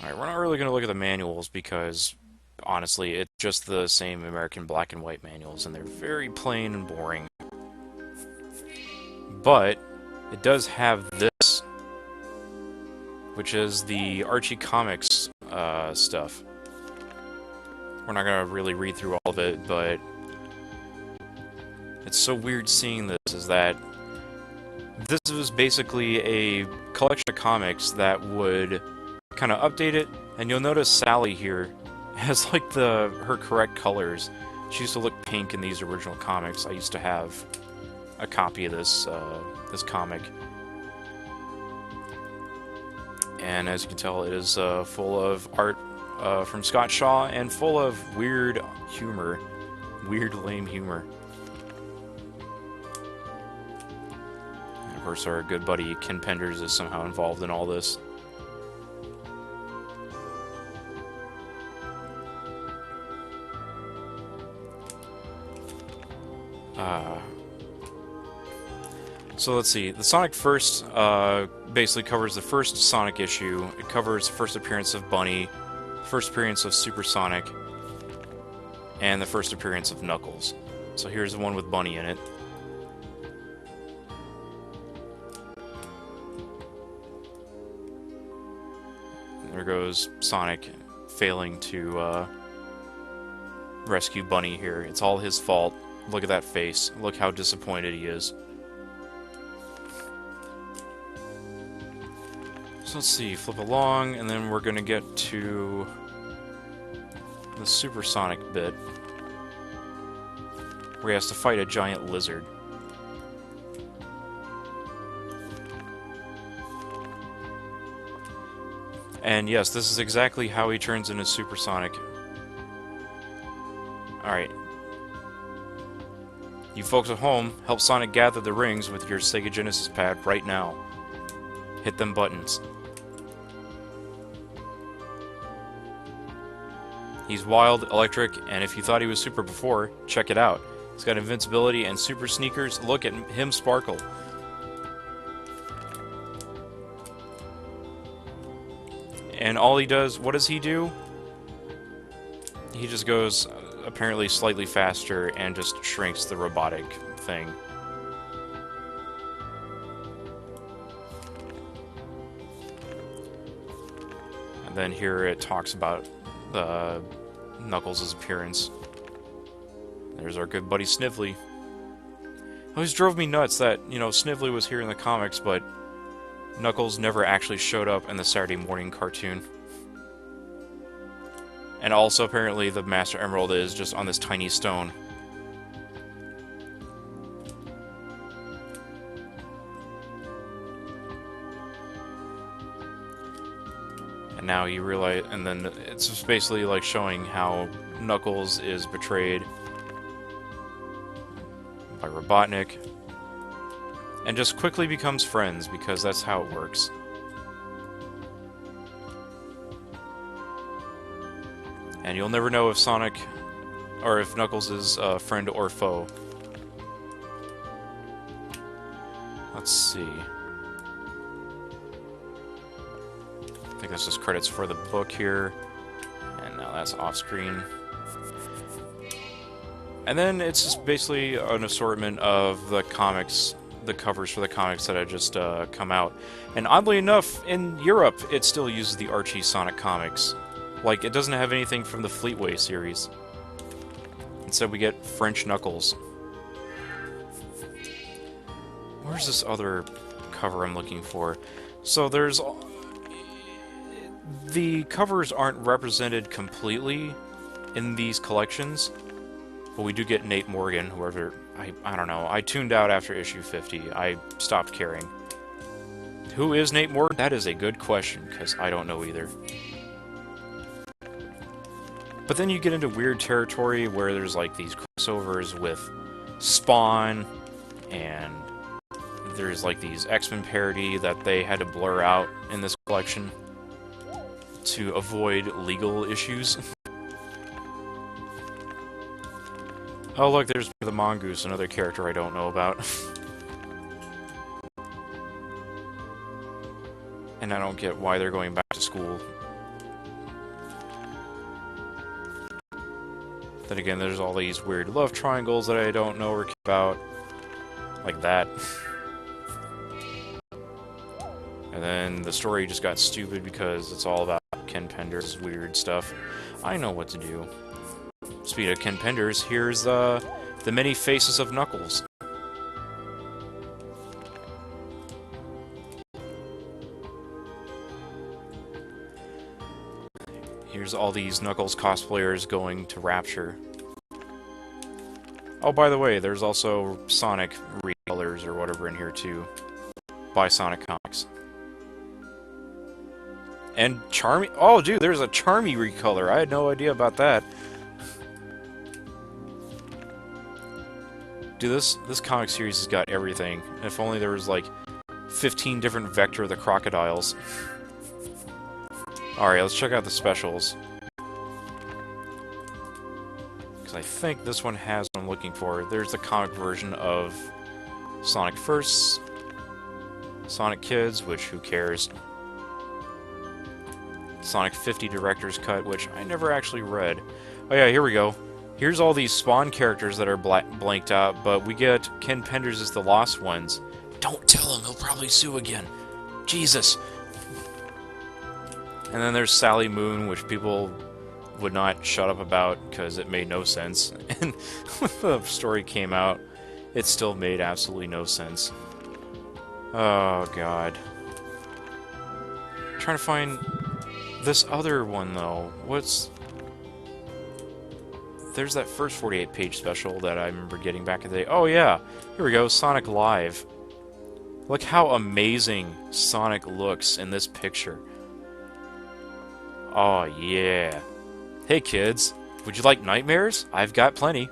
Alright, we're not really going to look at the manuals because, honestly, it's just the same American black and white manuals, and they're very plain and boring. But it does have this, which is the Archie Comics stuff. We're not going to really read through all of it, but it's so weird seeing this, is that this was basically a collection of comics that would kind of update it, and you'll notice Sally here has like her correct colors. She used to look pink in these original comics. I used to have a copy of this comic, and as you can tell, it is full of art from Scott Shaw and full of weird humor, weird lame humor. And of course, our good buddy Ken Penders is somehow involved in all this. So let's see. The Sonic First basically covers the first Sonic issue. It covers the first appearance of Bunny, first appearance of Super Sonic, and the first appearance of Knuckles. So here's the one with Bunny in it. And there goes Sonic failing to rescue Bunny here. It's all his fault. Look at that face. Look how disappointed he is. So let's see, flip along, and then we're gonna get to the Super Sonic bit, where he has to fight a giant lizard. And yes, this is exactly how he turns into Super Sonic. Alright. You folks at home, help Sonic gather the rings with your Sega Genesis pad right now. Hit them buttons. He's wild, electric, and if you thought he was super before, check it out. He's got invincibility and super sneakers. Look at him sparkle. And all he does, what does he do? He just goes apparently slightly faster and just shrinks the robotic thing. And then here it talks about Knuckles' appearance. There's our good buddy Snively. It always drove me nuts that, you know, Snively was here in the comics, but Knuckles never actually showed up in the Saturday morning cartoon. And also, apparently, the Master Emerald is just on this tiny stone. And now you realize, and then it's just basically like showing how Knuckles is betrayed by Robotnik, and just quickly becomes friends, because that's how it works. And you'll never know if Sonic, or if Knuckles is friend or foe. Let's see. I think that's just credits for the book here. And now that's off screen. And then it's just basically an assortment of the comics, the covers for the comics that had just come out. And oddly enough, in Europe, it still uses the Archie Sonic comics. Like, it doesn't have anything from the Fleetway series. Instead, we get French Knuckles. Where's this other cover I'm looking for? So there's... The covers aren't represented completely in these collections, but we do get Nate Morgan, whoever... I don't know. I tuned out after issue 50. I stopped caring. Who is Nate Morgan? That is a good question, because I don't know either. But then you get into weird territory where there's like these crossovers with Spawn, and there's like these X-Men parody that they had to blur out in this collection to avoid legal issues. Oh look, there's the Mongoose, another character I don't know about. And I don't get why they're going back to school. Then again, there's all these weird love triangles that I don't know about. Like that. And then the story just got stupid because it's all about Ken Pender's weird stuff. I know what to do. Speaking of Ken Penders, here's the many faces of Knuckles. Here's all these Knuckles cosplayers going to Rapture. Oh, by the way, there's also Sonic recolors or whatever in here too, by Sonic Comics. And Charmy. Oh, dude, there's a Charmy recolor. I had no idea about that. Dude, this comic series has got everything. If only there was like 15 different Vector the Crocodiles. Alright, let's check out the specials. Because I think this one has what I'm looking for. There's the comic version of Sonic First, Sonic Kids, which who cares? Sonic 50 Director's Cut, which I never actually read. Oh yeah, here we go. Here's all these Spawn characters that are blanked out, but we get Ken Penders as the Lost Ones. Don't tell him, he'll probably sue again. Jesus! And then there's Sally Moon, which people would not shut up about because it made no sense. And when the story came out, it still made absolutely no sense. Oh, God. I'm trying to find this other one, though. There's that first 48-page special that I remember getting back in the day. Oh, yeah. Here we go. Sonic Live. Look how amazing Sonic looks in this picture. Oh, yeah. Hey, kids. Would you like nightmares? I've got plenty.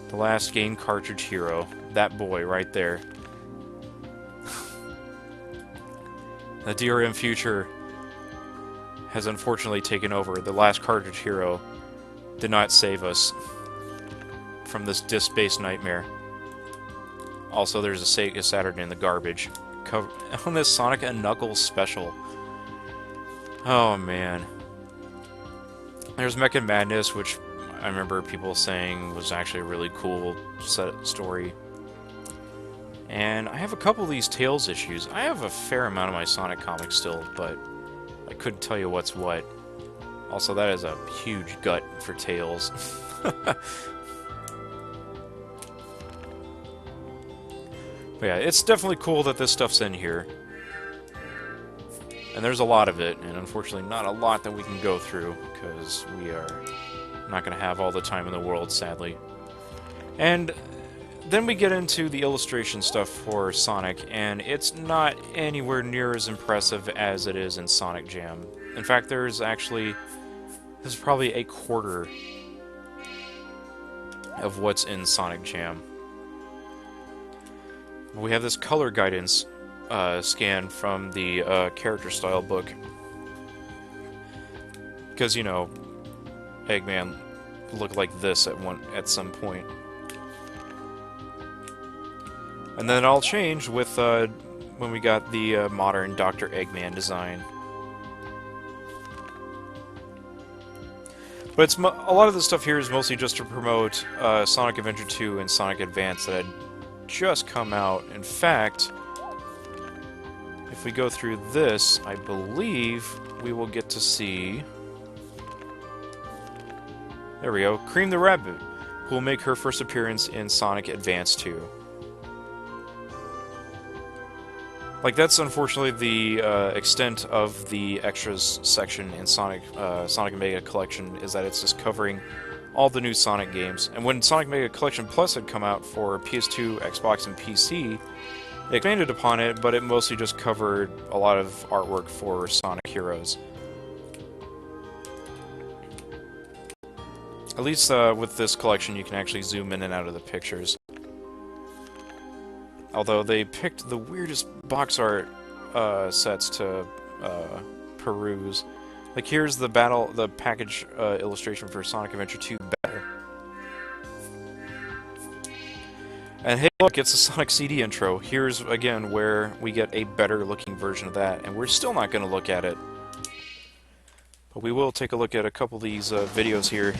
The last game cartridge hero. That boy right there. The DRM future has unfortunately taken over. The last cartridge hero did not save us from this disc-based nightmare. Also, there's a Sega Saturn in the garbage on this Sonic and Knuckles special. Oh, man. There's Mecha Madness, which I remember people saying was actually a really cool story. And I have a couple of these Tails issues. I have a fair amount of my Sonic comics still, but I couldn't tell you what's what. Also, that is a huge gut for Tails. But yeah, it's definitely cool that this stuff's in here. And there's a lot of it, and unfortunately not a lot that we can go through, because we are not going to have all the time in the world, sadly. And then we get into the illustration stuff for Sonic, and it's not anywhere near as impressive as it is in Sonic Jam. In fact, this is probably a quarter of what's in Sonic Jam. We have this color guidance scan from the character style book. Because, you know, Eggman looked like this at some point. And then it all changed with when we got the modern Dr. Eggman design. But a lot of the stuff here is mostly just to promote Sonic Adventure 2 and Sonic Advance that had just come out. In fact, if we go through this, I believe we will get to see... There we go. Cream the Rabbit, who will make her first appearance in Sonic Advance 2. Like, that's unfortunately the extent of the extras section in Sonic Mega Collection, is that it's just covering all the new Sonic games. And when Sonic Mega Collection Plus had come out for PS2, Xbox, and PC, it expanded upon it, but it mostly just covered a lot of artwork for Sonic Heroes. At least with this collection, you can actually zoom in and out of the pictures. Although they picked the weirdest box art sets to peruse. Like, here's the package illustration for Sonic Adventure 2 Battle. And hey, look, it's a Sonic CD intro. Here's, again, where we get a better looking version of that, and we're still not going to look at it. But we will take a look at a couple of these videos here.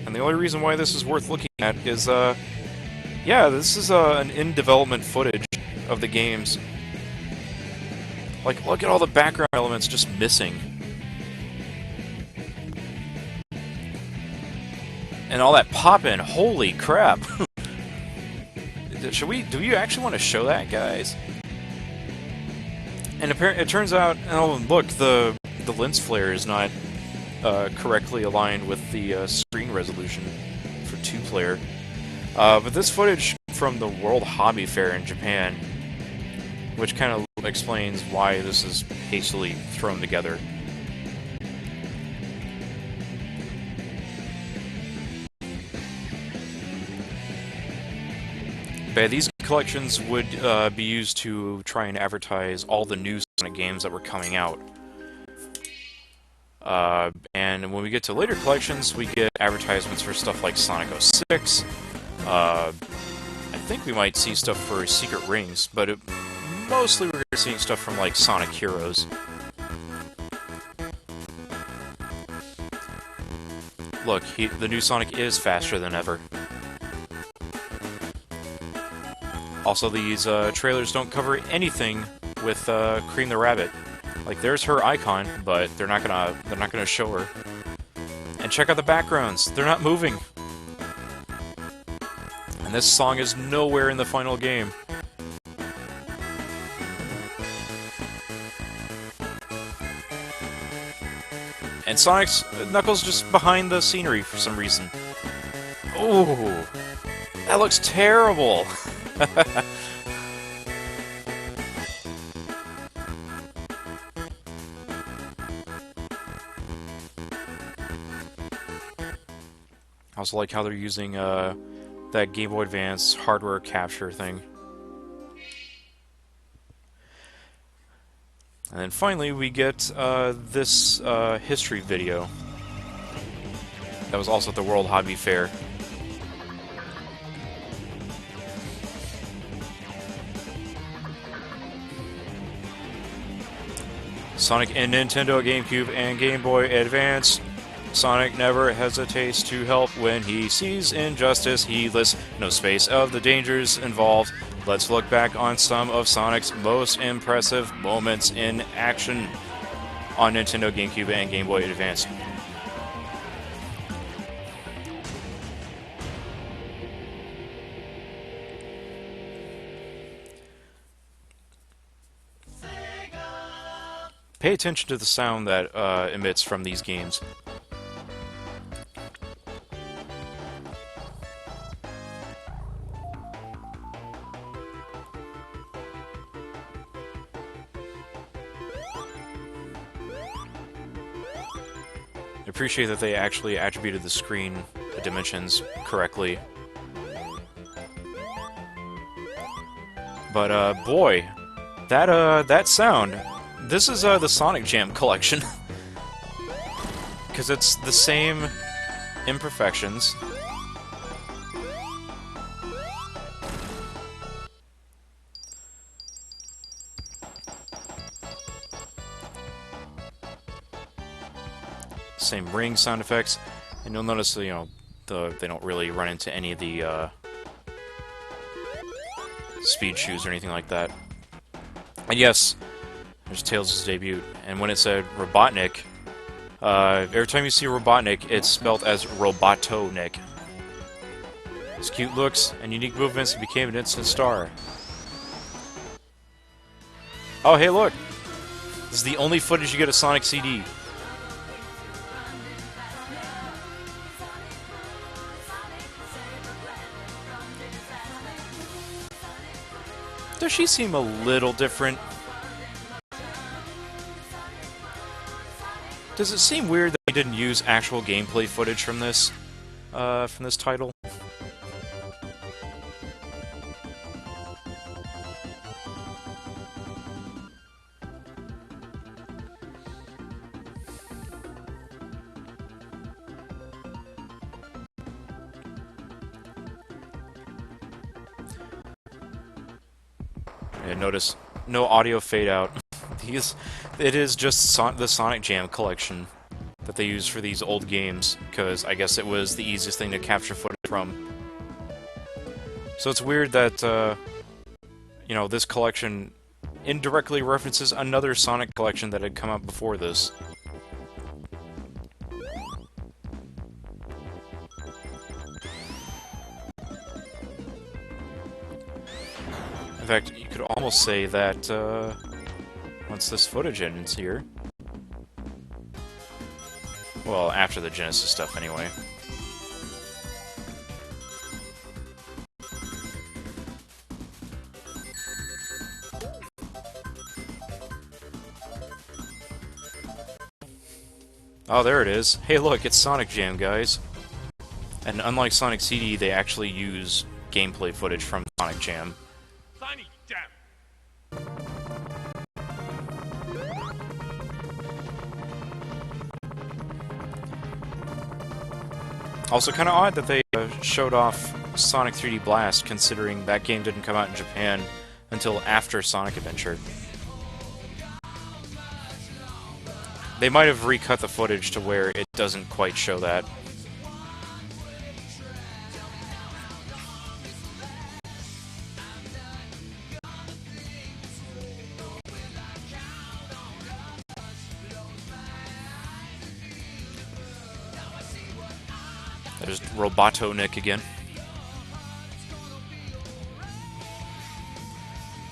And the only reason why this is worth looking at is, yeah, this is an in-development footage of the games. Like, look at all the background elements just missing. And all that poppin', holy crap! Do you actually want to show that, guys? And it turns out, oh look, the lens flare is not correctly aligned with the screen resolution for 2-player. But this footage from the World Hobby Fair in Japan, which kind of explains why this is hastily thrown together. But these collections would be used to try and advertise all the new Sonic games that were coming out. And when we get to later collections, we get advertisements for stuff like Sonic 06. I think we might see stuff for Secret Rings, but mostly we're seeing stuff from like Sonic Heroes. Look, the new Sonic is faster than ever. Also, these trailers don't cover anything with Cream the Rabbit. Like, there's her icon, but they're not gonna show her. And check out the backgrounds; they're not moving. And this song is nowhere in the final game. And Knuckles just behind the scenery for some reason. Oh, that looks terrible. I also like how they're using that Game Boy Advance hardware capture thing. And then finally we get this history video that was also at the World Hobby Fair. Sonic and Nintendo, GameCube, and Game Boy Advance. Sonic never hesitates to help when he sees injustice, heedless, no space of the dangers involved. Let's look back on some of Sonic's most impressive moments in action on Nintendo, GameCube, and Game Boy Advance. Pay attention to the sound that emits from these games. I appreciate that they actually attributed the screen dimensions correctly. But boy, that sound. This is the Sonic Jam collection. Because it's the same imperfections. Same ring sound effects. And you'll notice, you know, they don't really run into any of the speed shoes or anything like that. And yes, there's Tails' debut, and when it said Robotnik, every time you see Robotnik, it's spelled as Robotonic. His cute looks and unique movements, he became an instant star. Oh, hey, look! This is the only footage you get of Sonic CD. Does she seem a little different? Does it seem weird that they didn't use actual gameplay footage from this title? And notice, no audio fade out. It is just the Sonic Jam collection that they use for these old games, because I guess it was the easiest thing to capture footage from. So it's weird that, you know, this collection indirectly references another Sonic collection that had come out before this. In fact, you could almost say that, once this footage ends here... Well, after the Genesis stuff, anyway. Oh, there it is. Hey, look, it's Sonic Jam, guys. And unlike Sonic CD, they actually use gameplay footage from Sonic Jam. Sonic Jam. Also, kind of odd that they showed off Sonic 3D Blast, considering that game didn't come out in Japan until after Sonic Adventure. They might have recut the footage to where it doesn't quite show that. There's Roboto Nick again.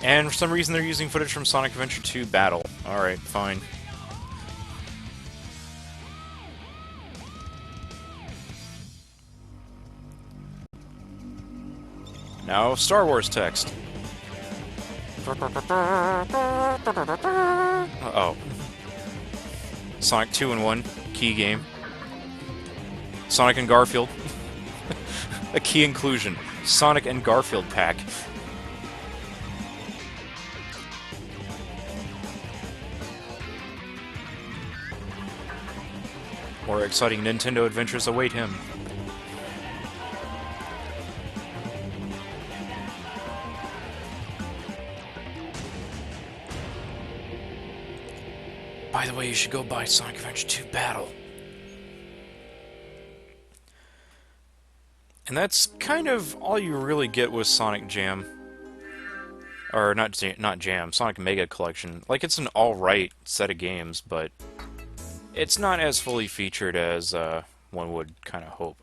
And for some reason they're using footage from Sonic Adventure 2 Battle. Alright, fine. Now, Star Wars text. Uh-oh. Sonic 2-in-1, key game. Sonic and Garfield. A key inclusion. Sonic and Garfield pack. More exciting Nintendo adventures await him. By the way, you should go buy Sonic Adventure 2 Battle. And that's kind of all you really get with Sonic Jam. Or, not Jam, Sonic Mega Collection. Like, it's an alright set of games, but it's not as fully featured as one would kind of hope.